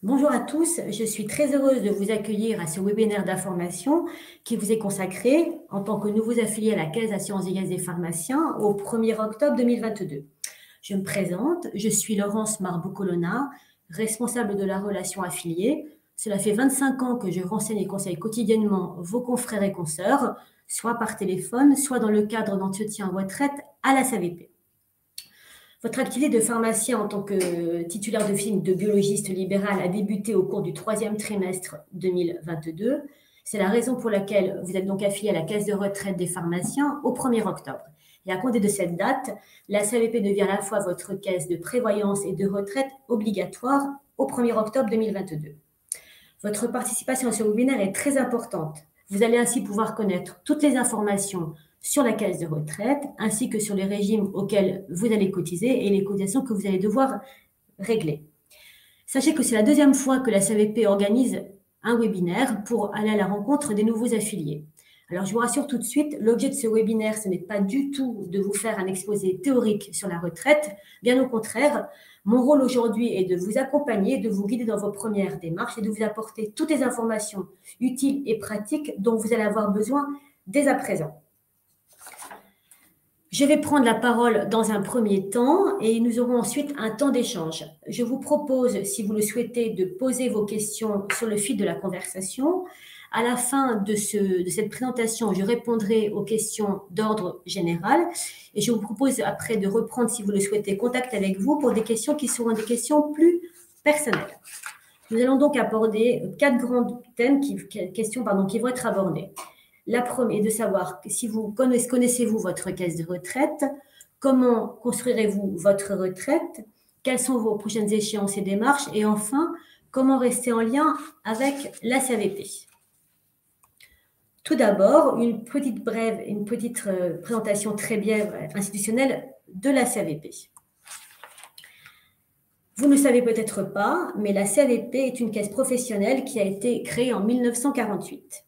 Bonjour à tous, je suis très heureuse de vous accueillir à ce webinaire d'information qui vous est consacré en tant que nouveaux affiliés à la Caisse d'assurance vieillesse des pharmaciens au 1er octobre 2022. Je me présente, je suis Laurence Marbou-Colonna, responsable de la relation affiliée. Cela fait 25 ans que je renseigne et conseille quotidiennement vos confrères et consoeurs, soit par téléphone, soit dans le cadre d'entretien retraite à la SAVP. Votre activité de pharmacien en tant que titulaire de film de biologiste libéral a débuté au cours du 3e trimestre 2022. C'est la raison pour laquelle vous êtes donc affilié à la caisse de retraite des pharmaciens au 1er octobre. Et à compter de cette date, la SAVP devient à la fois votre caisse de prévoyance et de retraite obligatoire au 1er octobre 2022. Votre participation à ce webinaire est très importante. Vous allez ainsi pouvoir connaître toutes les informations sur la caisse de retraite, ainsi que sur les régimes auxquels vous allez cotiser et les cotisations que vous allez devoir régler. Sachez que c'est la deuxième fois que la SAVP organise un webinaire pour aller à la rencontre des nouveaux affiliés. Alors, je vous rassure tout de suite, l'objet de ce webinaire, ce n'est pas du tout de vous faire un exposé théorique sur la retraite. Bien au contraire, mon rôle aujourd'hui est de vous accompagner, de vous guider dans vos premières démarches et de vous apporter toutes les informations utiles et pratiques dont vous allez avoir besoin dès à présent. Je vais prendre la parole dans un premier temps et nous aurons ensuite un temps d'échange. Je vous propose, si vous le souhaitez, de poser vos questions sur le fil de la conversation. À la fin de cette présentation, je répondrai aux questions d'ordre général et je vous propose après de reprendre, si vous le souhaitez, contact avec vous pour des questions qui seront des questions plus personnelles. Nous allons donc aborder 4 grands questions qui vont être abordées. La première est de savoir si vous connaissez-vous votre caisse de retraite, comment construirez-vous votre retraite, quelles sont vos prochaines échéances et démarches, et enfin, comment rester en lien avec la SAVP. Tout d'abord, une petite présentation très brève institutionnelle de la SAVP. Vous ne le savez peut-être pas, mais la SAVP est une caisse professionnelle qui a été créée en 1948.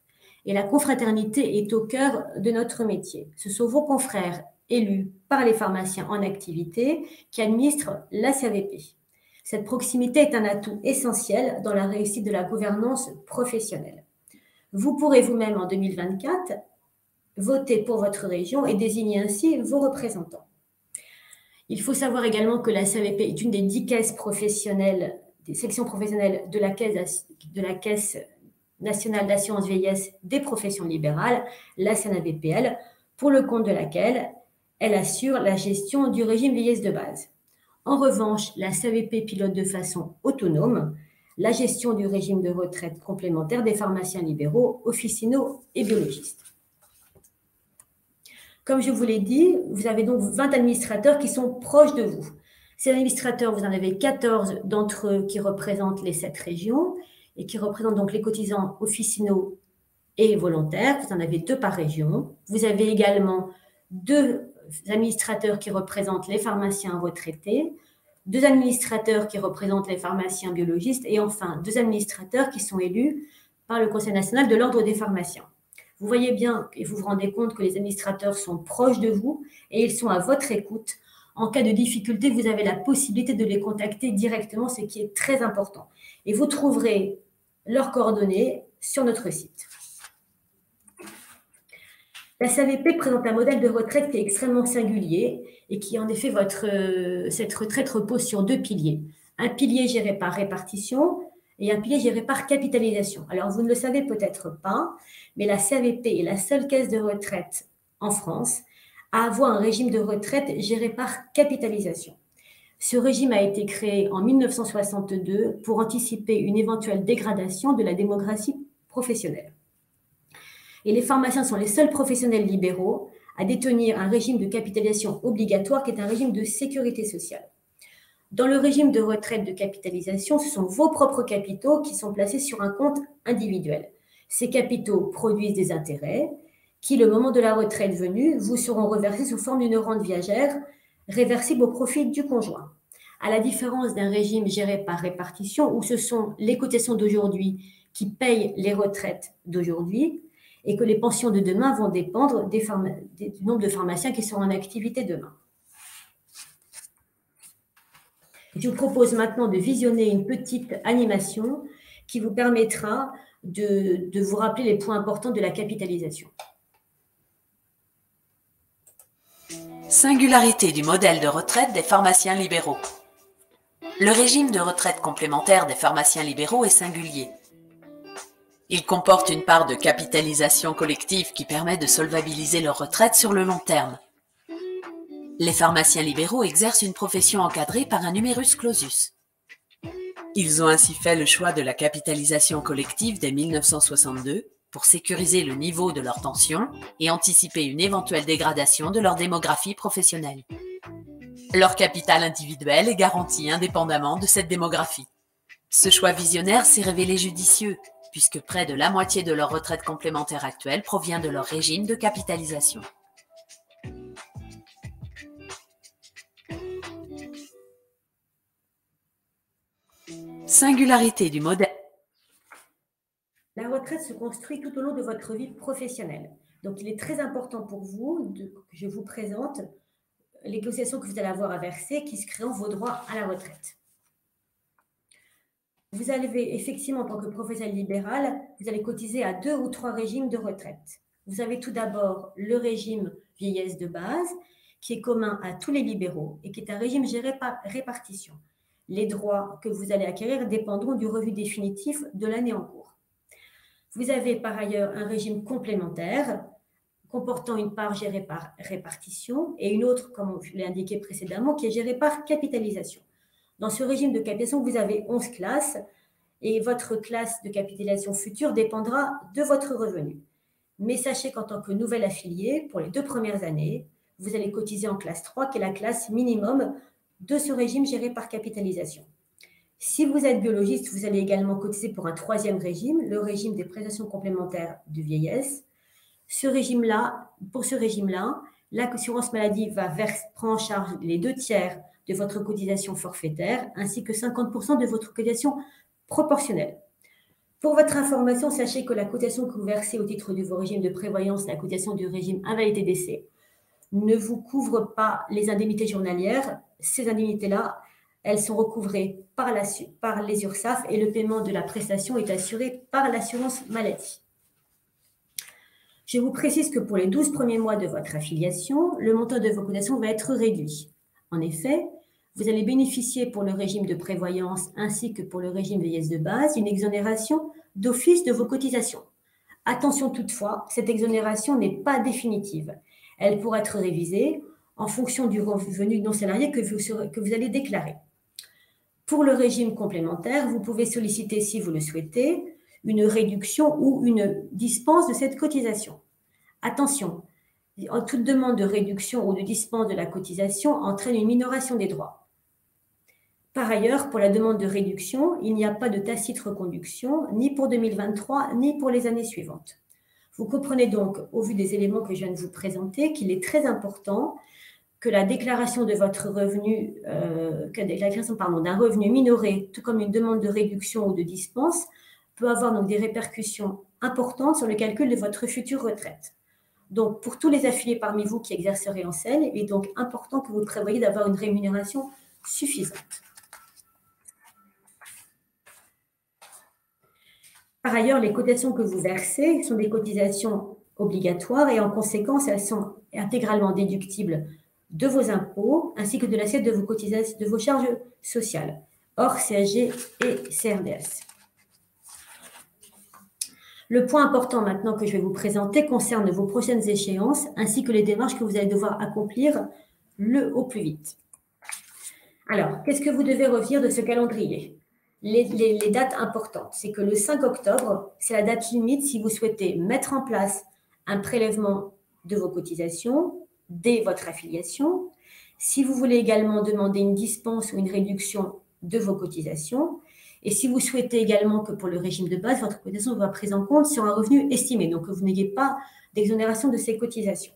Et la confraternité est au cœur de notre métier. Ce sont vos confrères élus par les pharmaciens en activité qui administrent la SAVP. Cette proximité est un atout essentiel dans la réussite de la gouvernance professionnelle. Vous pourrez vous-même en 2024 voter pour votre région et désigner ainsi vos représentants. Il faut savoir également que la SAVP est une des 10 caisses professionnelles, des sections professionnelles de la Caisse nationale d'assurance vieillesse des professions libérales, la CNAVPL, pour le compte de laquelle elle assure la gestion du régime vieillesse de base. En revanche, la SAVP pilote de façon autonome la gestion du régime de retraite complémentaire des pharmaciens libéraux, officinaux et biologistes. Comme je vous l'ai dit, vous avez donc 20 administrateurs qui sont proches de vous. Ces administrateurs, vous en avez 14 d'entre eux qui représentent les 7 régions et qui représentent donc les cotisants officinaux et volontaires. Vous en avez 2 par région. Vous avez également 2 administrateurs qui représentent les pharmaciens retraités, 2 administrateurs qui représentent les pharmaciens biologistes et enfin 2 administrateurs qui sont élus par le Conseil national de l'Ordre des pharmaciens. Vous voyez bien et vous vous rendez compte que les administrateurs sont proches de vous et ils sont à votre écoute. En cas de difficulté, vous avez la possibilité de les contacter directement, ce qui est très important. Et vous trouverez leurs coordonnées sur notre site. La SAVP présente un modèle de retraite qui est extrêmement singulier et qui, en effet, cette retraite repose sur 2 piliers. Un pilier géré par répartition et un pilier géré par capitalisation. Alors, vous ne le savez peut-être pas, mais la SAVP est la seule caisse de retraite en France à avoir un régime de retraite géré par capitalisation. Ce régime a été créé en 1962 pour anticiper une éventuelle dégradation de la démographie professionnelle. Et les pharmaciens sont les seuls professionnels libéraux à détenir un régime de capitalisation obligatoire qui est un régime de sécurité sociale. Dans le régime de retraite de capitalisation, ce sont vos propres capitaux qui sont placés sur un compte individuel. Ces capitaux produisent des intérêts qui, le moment de la retraite venu, vous seront reversés sous forme d'une rente viagère réversible au profit du conjoint. À la différence d'un régime géré par répartition où ce sont les cotisations d'aujourd'hui qui payent les retraites d'aujourd'hui et que les pensions de demain vont dépendre du nombre de pharmaciens qui seront en activité demain. Je vous propose maintenant de visionner une petite animation qui vous permettra de vous rappeler les points importants de la capitalisation. Singularité du modèle de retraite des pharmaciens libéraux. Le régime de retraite complémentaire des pharmaciens libéraux est singulier. Il comporte une part de capitalisation collective qui permet de solvabiliser leur retraite sur le long terme. Les pharmaciens libéraux exercent une profession encadrée par un numerus clausus. Ils ont ainsi fait le choix de la capitalisation collective dès 1962 pour sécuriser le niveau de leur pension et anticiper une éventuelle dégradation de leur démographie professionnelle. Leur capital individuel est garanti indépendamment de cette démographie. Ce choix visionnaire s'est révélé judicieux, puisque près de la moitié de leur retraite complémentaire actuelle provient de leur régime de capitalisation. Singularité du modèle. La retraite se construit tout au long de votre vie professionnelle. Donc, il est très important pour vous que je vous présente les cotisations que vous allez avoir à verser qui se créeront vos droits à la retraite. Vous avez effectivement, en tant que professionnel libéral, vous allez cotiser à 2 ou 3 régimes de retraite. Vous avez tout d'abord le régime vieillesse de base, qui est commun à tous les libéraux et qui est un régime géré par répartition. Les droits que vous allez acquérir dépendront du revenu définitif de l'année en cours. Vous avez par ailleurs un régime complémentaire comportant une part gérée par répartition et une autre, comme je l'ai indiqué précédemment, qui est gérée par capitalisation. Dans ce régime de capitalisation, vous avez 11 classes et votre classe de capitalisation future dépendra de votre revenu. Mais sachez qu'en tant que nouvel affilié, pour les 2 premières années, vous allez cotiser en classe 3, qui est la classe minimum de ce régime géré par capitalisation. Si vous êtes biologiste, vous allez également cotiser pour un 3e régime, le régime des prestations complémentaires de vieillesse. Pour ce régime-là, l'assurance maladie prend en charge les 2 tiers de votre cotisation forfaitaire ainsi que 50% de votre cotisation proportionnelle. Pour votre information, sachez que la cotisation que vous versez au titre de vos régimes de prévoyance, la cotisation du régime invalidité-décès, ne vous couvre pas les indemnités journalières. Ces indemnités-là, elles sont recouvrées par les URSSAF et le paiement de la prestation est assuré par l'assurance maladie. Je vous précise que pour les 12 premiers mois de votre affiliation, le montant de vos cotisations va être réduit. En effet, vous allez bénéficier pour le régime de prévoyance ainsi que pour le régime vieillesse de base d'une exonération d'office de vos cotisations. Attention toutefois, cette exonération n'est pas définitive. Elle pourra être révisée en fonction du revenu non salarié que vous allez déclarer. Pour le régime complémentaire, vous pouvez solliciter, si vous le souhaitez, une réduction ou une dispense de cette cotisation. Attention, toute demande de réduction ou de dispense de la cotisation entraîne une minoration des droits. Par ailleurs, pour la demande de réduction, il n'y a pas de tacite reconduction, ni pour 2023, ni pour les années suivantes. Vous comprenez donc, au vu des éléments que je viens de vous présenter, qu'il est très important que la déclaration de votre revenu, d'un revenu minoré, tout comme une demande de réduction ou de dispense, peut avoir donc des répercussions importantes sur le calcul de votre future retraite. Donc, pour tous les affiliés parmi vous qui exerceraient en SEL, il est donc important que vous prévoyiez d'avoir une rémunération suffisante. Par ailleurs, les cotisations que vous versez sont des cotisations obligatoires et en conséquence, elles sont intégralement déductibles de vos impôts ainsi que de l'assiette de vos charges sociales, hors CSG et CRDS. Le point important maintenant que je vais vous présenter concerne vos prochaines échéances ainsi que les démarches que vous allez devoir accomplir au plus vite. Alors, qu'est-ce que vous devez retenir de ce calendrier ? Les dates importantes, c'est que le 5 octobre, c'est la date limite si vous souhaitez mettre en place un prélèvement de vos cotisations dès votre affiliation, si vous voulez également demander une dispense ou une réduction de vos cotisations, et si vous souhaitez également que pour le régime de base, votre cotisation soit prise en compte sur un revenu estimé, donc que vous n'ayez pas d'exonération de ces cotisations.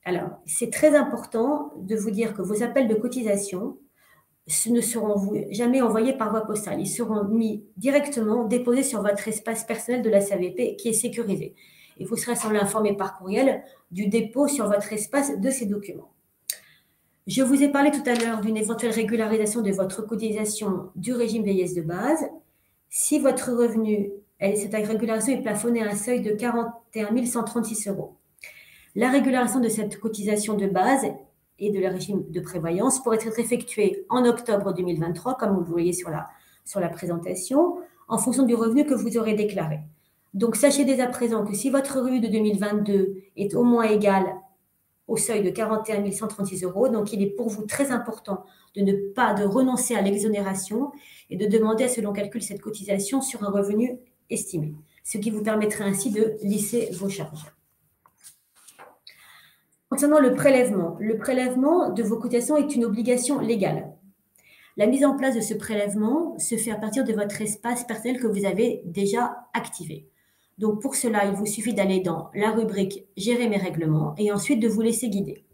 Alors, c'est très important de vous dire que vos appels de cotisation ne seront jamais envoyés par voie postale. Ils seront mis directement, déposés sur votre espace personnel de la SAVP qui est sécurisé. Et vous serez informé par courriel du dépôt sur votre espace de ces documents. Je vous ai parlé tout à l'heure d'une éventuelle régularisation de votre cotisation du régime vieillesse de base. Si votre revenu, cette régularisation est plafonnée à un seuil de 41 136 €. La régularisation de cette cotisation de base et de le régime de prévoyance pourrait être effectuée en octobre 2023, comme vous le voyez sur la présentation, en fonction du revenu que vous aurez déclaré. Donc, sachez dès à présent que si votre revenu de 2022 est au moins égal au seuil de 41 136 €, donc il est pour vous très important de ne pas renoncer à l'exonération et de demander à ce que l'on calcule cette cotisation sur un revenu estimé, ce qui vous permettrait ainsi de lisser vos charges. Concernant le prélèvement de vos cotisations est une obligation légale. La mise en place de ce prélèvement se fait à partir de votre espace personnel que vous avez déjà activé. Donc pour cela, il vous suffit d'aller dans la rubrique « Gérer mes règlements » et ensuite de vous laisser guider.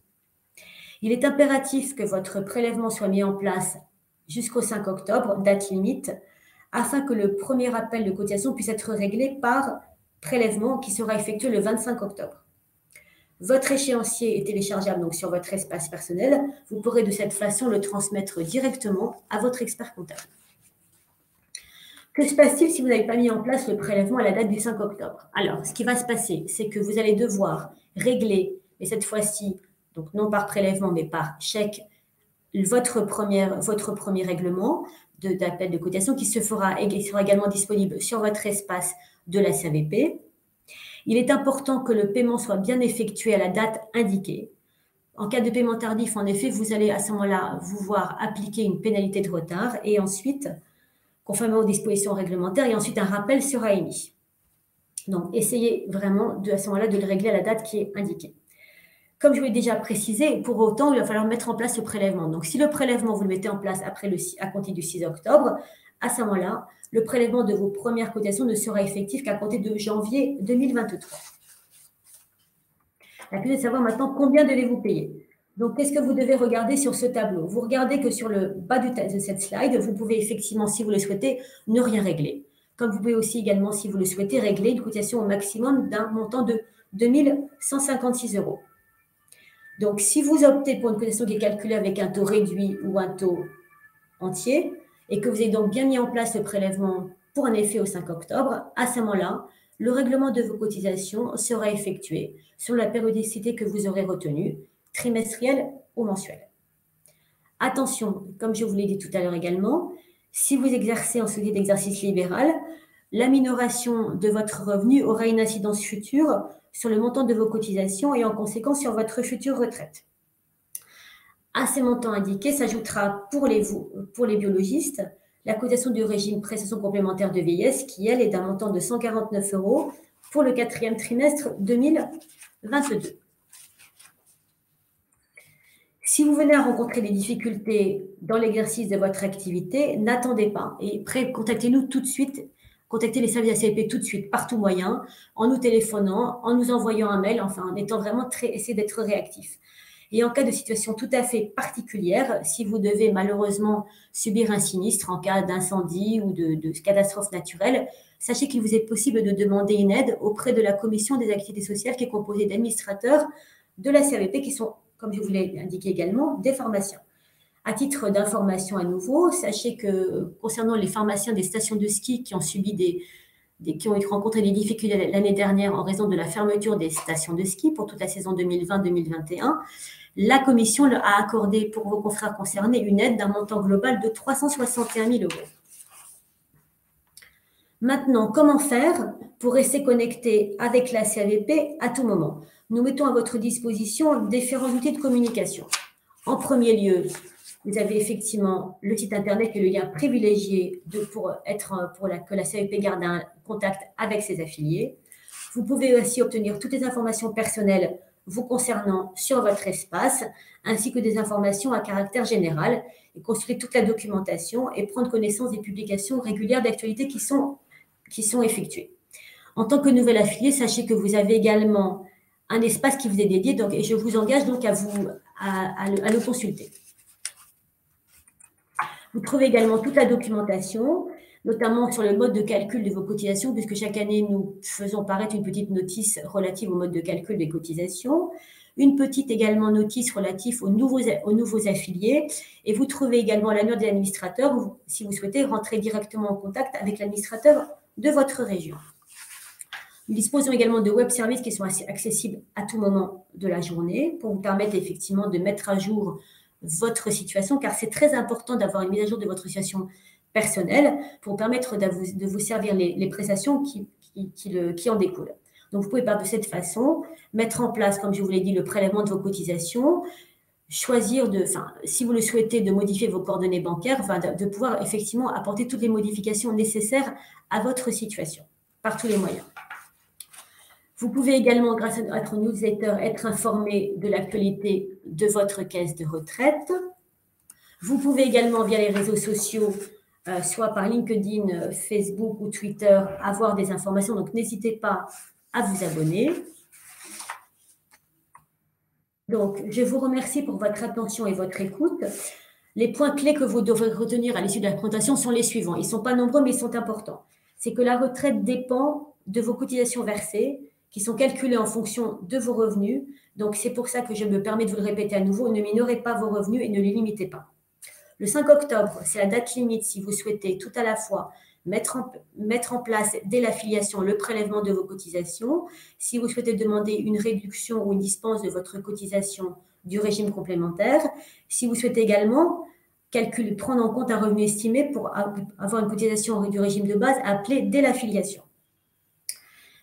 Il est impératif que votre prélèvement soit mis en place jusqu'au 5 octobre, date limite, afin que le premier appel de cotisation puisse être réglé par prélèvement qui sera effectué le 25 octobre. Votre échéancier est téléchargeable donc sur votre espace personnel. Vous pourrez de cette façon le transmettre directement à votre expert comptable. Que se passe-t-il si vous n'avez pas mis en place le prélèvement à la date du 5 octobre? Alors, ce qui va se passer, c'est que vous allez devoir régler, et cette fois-ci, donc non par prélèvement, mais par chèque, votre premier règlement d'appel de cotisation qui sera également disponible sur votre espace de la CAVP. Il est important que le paiement soit bien effectué à la date indiquée. En cas de paiement tardif, en effet, vous allez à ce moment-là vous voir appliquer une pénalité de retard et ensuite, conformément aux dispositions réglementaires, et ensuite un rappel sera émis. Donc, essayez vraiment à ce moment-là de le régler à la date qui est indiquée. Comme je vous l'ai déjà précisé, pour autant, il va falloir mettre en place le prélèvement. Donc, si le prélèvement, vous le mettez en place à compter du 6 octobre, à ce moment-là, le prélèvement de vos premières cotisations ne sera effectif qu'à compter de janvier 2023. La question est de savoir maintenant combien devez-vous payer. Donc, qu'est-ce que vous devez regarder sur ce tableau? Vous regardez que sur le bas de cette slide, vous pouvez effectivement, si vous le souhaitez, ne rien régler. Comme vous pouvez aussi également, si vous le souhaitez, régler une cotisation au maximum d'un montant de 2 156 €. Donc, si vous optez pour une cotisation qui est calculée avec un taux réduit ou un taux entier, et que vous avez donc bien mis en place le prélèvement pour un effet au 5 octobre, à ce moment-là, le règlement de vos cotisations sera effectué sur la périodicité que vous aurez retenue, trimestrielle ou mensuelle. Attention, comme je vous l'ai dit tout à l'heure également, si vous exercez en société d'exercice libéral, la minoration de votre revenu aura une incidence future sur le montant de vos cotisations et en conséquence sur votre future retraite. À ces montants indiqués s'ajoutera pour les biologistes la cotisation du régime prestation complémentaire de vieillesse qui, elle, est d'un montant de 149 € pour le 4e trimestre 2022. Si vous venez à rencontrer des difficultés dans l'exercice de votre activité, n'attendez pas et contactez-nous tout de suite. Contactez les services ACP tout de suite, par tout moyen, en nous téléphonant, en nous envoyant un mail, enfin en étant vraiment essayez d'être réactif. Et en cas de situation tout à fait particulière, si vous devez malheureusement subir un sinistre en cas d'incendie ou de catastrophe naturelle, sachez qu'il vous est possible de demander une aide auprès de la commission des activités sociales qui est composée d'administrateurs de la CAVP qui sont, comme je vous l'ai indiqué également, des pharmaciens. À titre d'information à nouveau, sachez que concernant les pharmaciens des stations de ski qui ont qui ont rencontré des difficultés l'année dernière en raison de la fermeture des stations de ski pour toute la saison 2020-2021, la commission a accordé pour vos confrères concernés une aide d'un montant global de 361 000 €. Maintenant, comment faire pour rester connecté avec la CAVP à tout moment? Nous mettons à votre disposition différents outils de communication. En premier lieu, vous avez effectivement le site internet qui est le lien privilégié que la CAVP garde un contact avec ses affiliés. Vous pouvez aussi obtenir toutes les informations personnelles vous concernant sur votre espace, ainsi que des informations à caractère général, et consulter toute la documentation et prendre connaissance des publications régulières d'actualité qui sont effectuées. En tant que nouvel affilié, sachez que vous avez également un espace qui vous est dédié, et je vous engage donc à le consulter. Vous trouvez également toute la documentation, notamment sur le mode de calcul de vos cotisations, puisque chaque année, nous faisons paraître une petite notice relative au mode de calcul des cotisations, une petite également notice relative aux nouveaux affiliés. Et vous trouvez également l'annuaire des administrateurs si vous souhaitez rentrer directement en contact avec l'administrateur de votre région. Nous disposons également de web services qui sont accessibles à tout moment de la journée pour vous permettre effectivement de mettre à jour votre situation, car c'est très important d'avoir une mise à jour de votre situation personnelle pour permettre de vous servir les prestations qui en découlent. Donc, vous pouvez de cette façon mettre en place, comme je vous l'ai dit, le prélèvement de vos cotisations, choisir si vous le souhaitez, de modifier vos coordonnées bancaires, de pouvoir effectivement apporter toutes les modifications nécessaires à votre situation par tous les moyens. Vous pouvez également, grâce à notre newsletter, être informé de l'actualité de votre caisse de retraite. Vous pouvez également, via les réseaux sociaux, soit par LinkedIn, Facebook ou Twitter, avoir des informations. Donc, n'hésitez pas à vous abonner. Donc, je vous remercie pour votre attention et votre écoute. Les points clés que vous devrez retenir à l'issue de la présentation sont les suivants. Ils ne sont pas nombreux, mais ils sont importants. C'est que la retraite dépend de vos cotisations versées, qui sont calculées en fonction de vos revenus. Donc, c'est pour ça que je me permets de vous le répéter à nouveau. Ne minorez pas vos revenus et ne les limitez pas. Le 5 octobre, c'est la date limite si vous souhaitez tout à la fois mettre en place dès l'affiliation le prélèvement de vos cotisations, si vous souhaitez demander une réduction ou une dispense de votre cotisation du régime complémentaire, si vous souhaitez également prendre en compte un revenu estimé pour avoir une cotisation du régime de base appelée dès l'affiliation.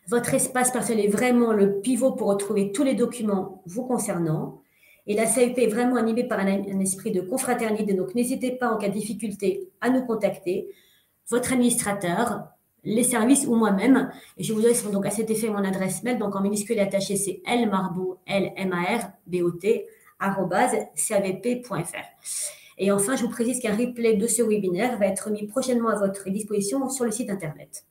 Votre espace personnel est vraiment le pivot pour retrouver tous les documents vous concernant. Et la CAUP est vraiment animée par un esprit de confraternité. Donc, n'hésitez pas en cas de difficulté à nous contacter, votre administrateur, les services ou moi-même. Et je vous donne donc à cet effet mon adresse mail. Donc, en minuscule et attaché, c'est lmarbot, @cavp.fr. Et enfin, je vous précise qu'un replay de ce webinaire va être mis prochainement à votre disposition sur le site internet.